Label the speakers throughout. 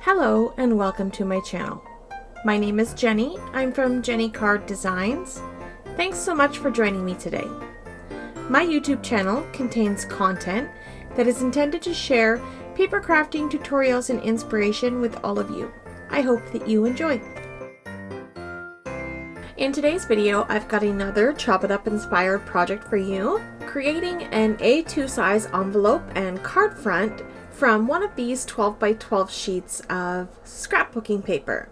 Speaker 1: Hello and welcome to my channel. My name is Jenny. I'm from jennycarddesigns. Thanks so much for joining me today. My YouTube channel contains content that is intended to share paper crafting tutorials and inspiration with all of you. I hope that you enjoy. In today's video, I've got another Chop It Up inspired project for you, creating an A2 size envelope and card front from one of these 12 by 12 sheets of scrapbooking paper.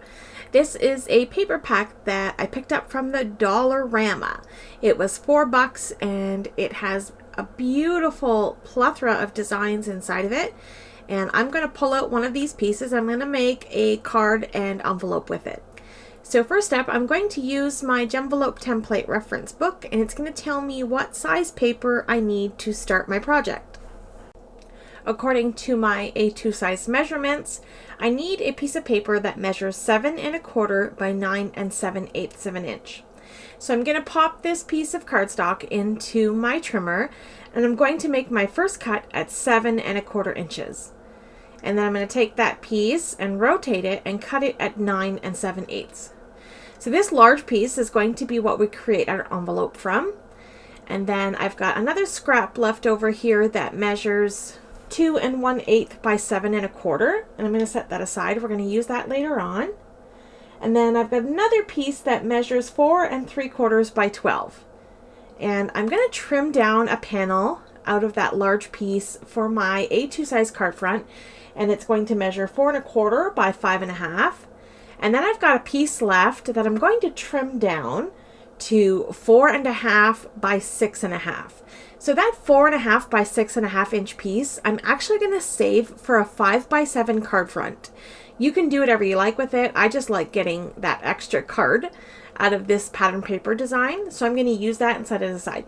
Speaker 1: This is a paper pack that I picked up from the Dollarama. It was $4 and it has a beautiful plethora of designs inside of it. And I'm going to pull out one of these pieces. I'm going to make a card and envelope with it. So first up, I'm going to use my Jen-Velope template reference book, and it's going to tell me what size paper I need to start my project. According to my A2 size measurements, I need a piece of paper that measures 7 1/4 by 9 7/8 of an inch. So I'm going to pop this piece of cardstock into my trimmer, and I'm going to make my first cut at 7 1/4 inches. And then I'm going to take that piece and rotate it and cut it at 9 7/8. So this large piece is going to be what we create our envelope from. And then I've got another scrap left over here that measures 2 1/8 by 7 1/4. And I'm going to set that aside. We're going to use that later on. And then I've got another piece that measures 4 3/4 by 12. And I'm going to trim down a panel out of that large piece for my A2 size card front. And it's going to measure 4 1/4 by 5 1/2. And then I've got a piece left that I'm going to trim down to 4 1/2 by 6 1/2. So that 4 1/2 by 6 1/2 inch piece, I'm actually going to save for a 5 by 7 card front. You can do whatever you like with it. I just like getting that extra card out of this pattern paper design. So I'm going to use that and set it aside.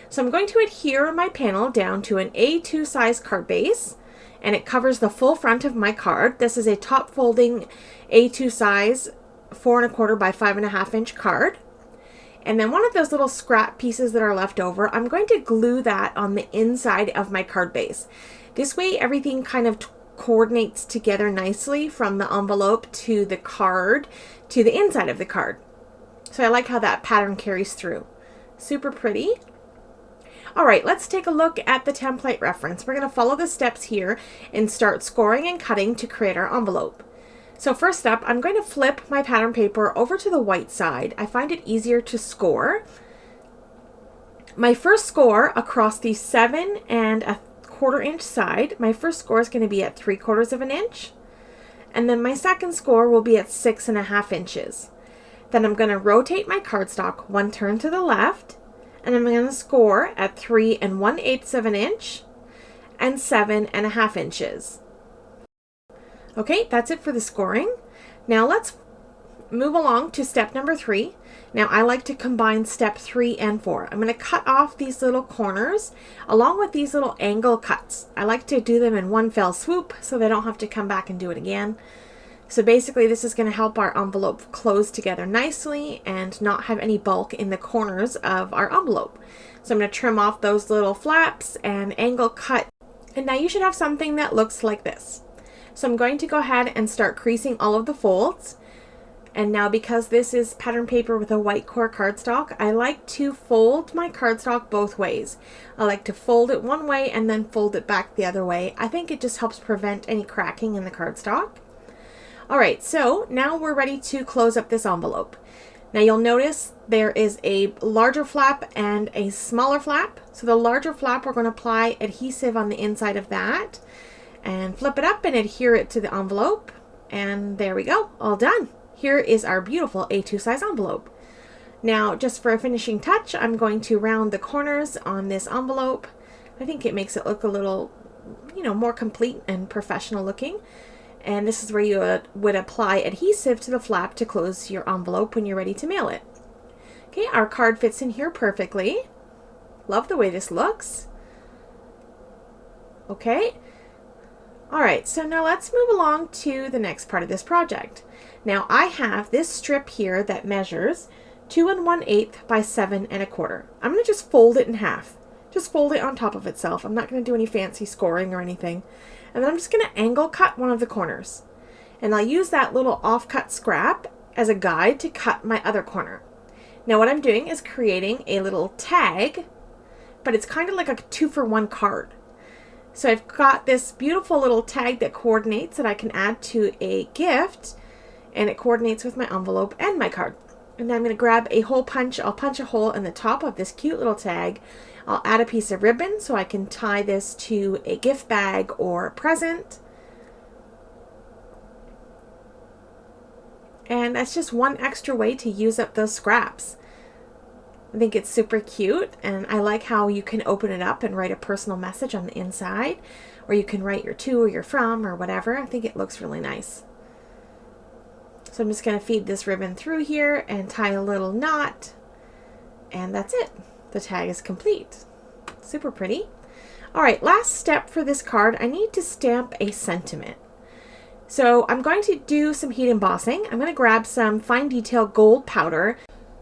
Speaker 1: So I'm going to adhere my panel down to an A2 size card base, and it covers the full front of my card. This is a top folding A2 size 4 1/4 by 5 1/2 inch card. And then one of those little scrap pieces that are left over, I'm going to glue that on the inside of my card base. This way everything kind of coordinates together nicely from the envelope to the card to the inside of the card. So I like how that pattern carries through. Super pretty. All right, let's take a look at the template reference. We're going to follow the steps here and start scoring and cutting to create our envelope. So first up, I'm going to flip my pattern paper over to the white side. I find it easier to score. My first score across the 7 1/4 inch side, my first score is going to be at 3/4 of an inch. And then my second score will be at 6 1/2 inches. Then I'm going to rotate my cardstock one turn to the left, and I'm going to score at 3 1/8 of an inch and 7 1/2 inches. Okay, that's it for the scoring. Now let's move along to step number 3. Now I like to combine step 3 and 4. I'm going to cut off these little corners along with these little angle cuts. I like to do them in one fell swoop so they don't have to come back and do it again. So basically this is going to help our envelope close together nicely and not have any bulk in the corners of our envelope. So I'm going to trim off those little flaps and angle cut. And now you should have something that looks like this. So I'm going to go ahead and start creasing all of the folds. And now because this is pattern paper with a white core cardstock, I like to fold my cardstock both ways. I like to fold it one way and then fold it back the other way. I think it just helps prevent any cracking in the cardstock. All right, so now we're ready to close up this envelope. Now you'll notice there is a larger flap and a smaller flap. So the larger flap, we're going to apply adhesive on the inside of that and flip it up and adhere it to the envelope. And there we go, all done. Here is our beautiful A2 size envelope. Now, just for a finishing touch, I'm going to round the corners on this envelope. I think it makes it look a little, more complete and professional looking. And this is where you would apply adhesive to the flap to close your envelope when you're ready to mail it. Okay, our card fits in here perfectly. Love the way this looks. Okay. All right, so now let's move along to the next part of this project. Now I have this strip here that measures 2 1/8 by 7 1/4. I'm going to just fold it in half. Just fold it on top of itself. I'm not going to do any fancy scoring or anything. And then I'm just going to angle cut one of the corners. and I'll use that little offcut scrap as a guide to cut my other corner. Now what I'm doing is creating a little tag, but it's kind of like a 2-for-1 card. So I've got this beautiful little tag that coordinates that I can add to a gift, and it coordinates with my envelope and my card. And then I'm going to grab a hole punch. I'll punch a hole in the top of this cute little tag. I'll add a piece of ribbon so I can tie this to a gift bag or a present. And that's just one extra way to use up those scraps. I think it's super cute, and I like how you can open it up and write a personal message on the inside, or you can write your to or your from or whatever. I think it looks really nice. So I'm just going to feed this ribbon through here and tie a little knot, and that's it. The tag is complete. Super pretty. All right, last step for this card, I need to stamp a sentiment. So I'm going to do some heat embossing. I'm going to grab some fine detail gold powder.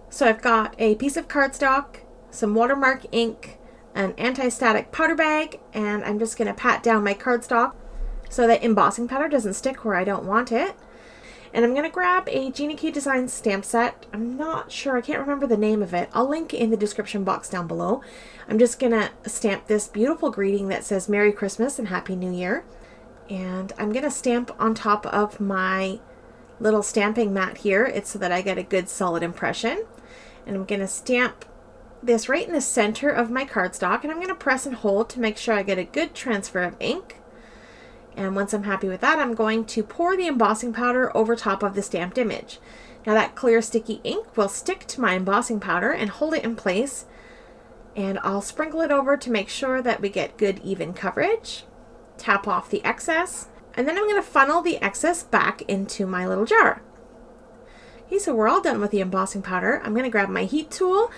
Speaker 1: So I've got a piece of cardstock, some watermark ink, an anti-static powder bag, and I'm just going to pat down my cardstock so that embossing powder doesn't stick where I don't want it. And I'm going to grab a jennycarddesigns stamp set. I'm not sure, I can't remember the name of it. I'll link in the description box down below. I'm just going to stamp this beautiful greeting that says Merry Christmas and Happy New Year. And I'm going to stamp on top of my little stamping mat here. It's so that I get a good solid impression. And I'm going to stamp this right in the center of my cardstock, and I'm going to press and hold to make sure I get a good transfer of ink. And once I'm happy with that, I'm going to pour the embossing powder over top of the stamped image. Now that clear sticky ink will stick to my embossing powder and hold it in place. And I'll sprinkle it over to make sure that we get good even coverage. Tap off the excess, and then I'm going to funnel the excess back into my little jar. Okay, so we're all done with the embossing powder. I'm going to grab my heat tool,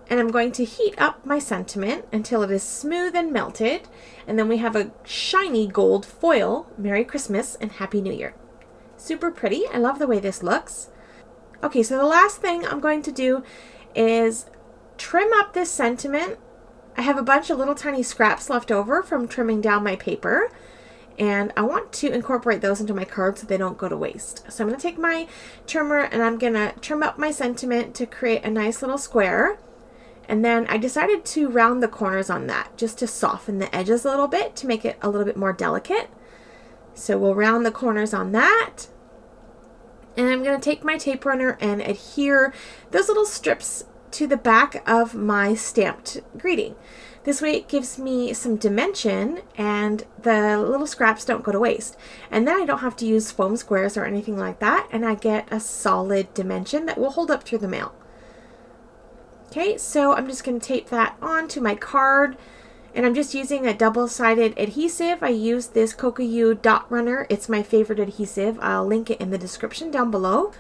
Speaker 1: and I'm going to heat up my sentiment until it is smooth and melted. And then we have a shiny gold foil. Merry Christmas and Happy New Year. Super pretty. I love the way this looks. Okay, so the last thing I'm going to do is trim up this sentiment. I have a bunch of little tiny scraps left over from trimming down my paper, and I want to incorporate those into my card so they don't go to waste. So I'm going to take my trimmer and I'm going to trim up my sentiment to create a nice little square. And then I decided to round the corners on that just to soften the edges a little bit to make it a little bit more delicate. So we'll round the corners on that. And I'm going to take my tape runner and adhere those little strips to the back of my stamped greeting. This way it gives me some dimension and the little scraps don't go to waste. And then I don't have to use foam squares or anything like that, and I get a solid dimension that will hold up through the mail. Okay, so I'm just going to tape that onto my card, and I'm just using a double-sided adhesive. I use this Kokoyu Dot Runner. It's my favorite adhesive. I'll link it in the description down below.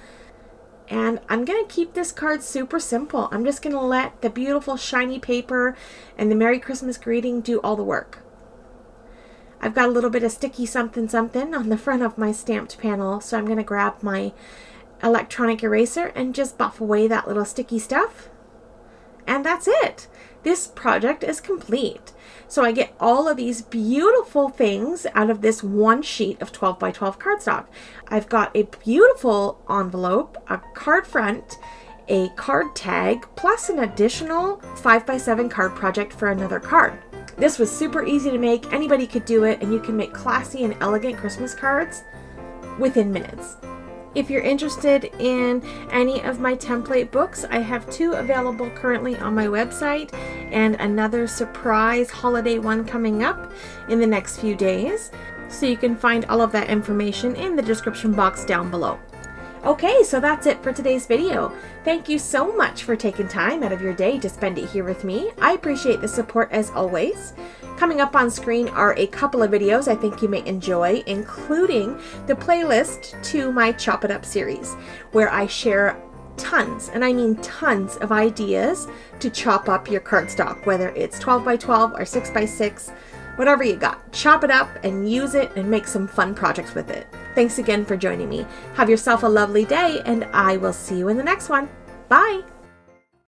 Speaker 1: And I'm going to keep this card super simple. I'm just going to let the beautiful shiny paper and the Merry Christmas greeting do all the work. I've got a little bit of sticky something something on the front of my stamped panel, so I'm going to grab my electronic eraser and just buff away that little sticky stuff. And that's it. This project is complete. So I get all of these beautiful things out of this one sheet of 12 by 12 cardstock. I've got a beautiful envelope, a card front, a card tag, plus an additional 5 by 7 card project for another card. This was super easy to make. Anybody could do it, and you can make classy and elegant Christmas cards within minutes. If you're interested in any of my template books, I have 2 available currently on my website and another surprise holiday one coming up in the next few days. So you can find all of that information in the description box down below. Okay, so that's it for today's video. Thank you so much for taking time out of your day to spend it here with me. I appreciate the support as always. Coming up on screen are a couple of videos I think you may enjoy, including the playlist to my Chop It Up series, where I share tons, and I mean tons, of ideas to chop up your cardstock, whether it's 12 by 12 or 6 by 6, whatever you got. Chop it up and use it and make some fun projects with it. Thanks again for joining me. Have yourself a lovely day, and I will see you in the next one. Bye!